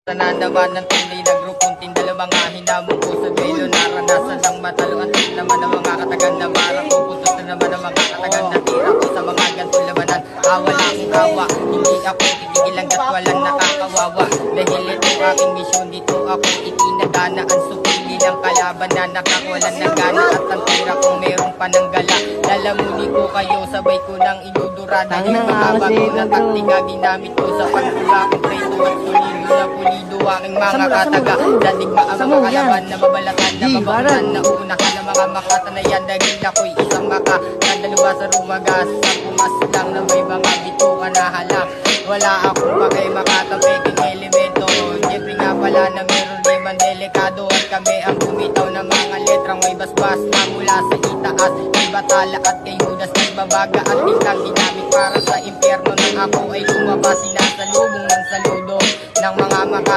Sana naman ng tunay na grupong tindalo, mga hinamon ko sa duelo. Naranasan lang mataluan naman ang mga katagan na marang pupuntos na naman ang mga katagan na tira ko sa mga ganto labanan. Wala akong hawa, hindi ako titigil hanggat walang nakakawawa. Dahil ito aking misyon, dito ako itinadana. Ang supili ng kalaban na nakakawalan ng gana. At ang tira kung meron pa ng gala, lalamunin ko kayo, sabay ko ng inudura. Dahil makabago na taktika ginamit ko sa pagtula kong preso at solido na pulido aking mga kataga. Dadigma ang mga kalaban na mabalatan na mabakutan na una ka ng mga makatanayan. Dahil ako'y isang maka nadalawa sa rumagas sa pumas lang na may mga bituka na halang. Wala akong pakay makatapeking elemento. Siyempre nga pala na meron rimang delikado at kami ang bumitaw ng mga letrang may basbas na mula sa itaas. May batala at kay Judas nagbabaga at bintang ginamit para sa impyerno nang ako ay lumabas. Sinasalubong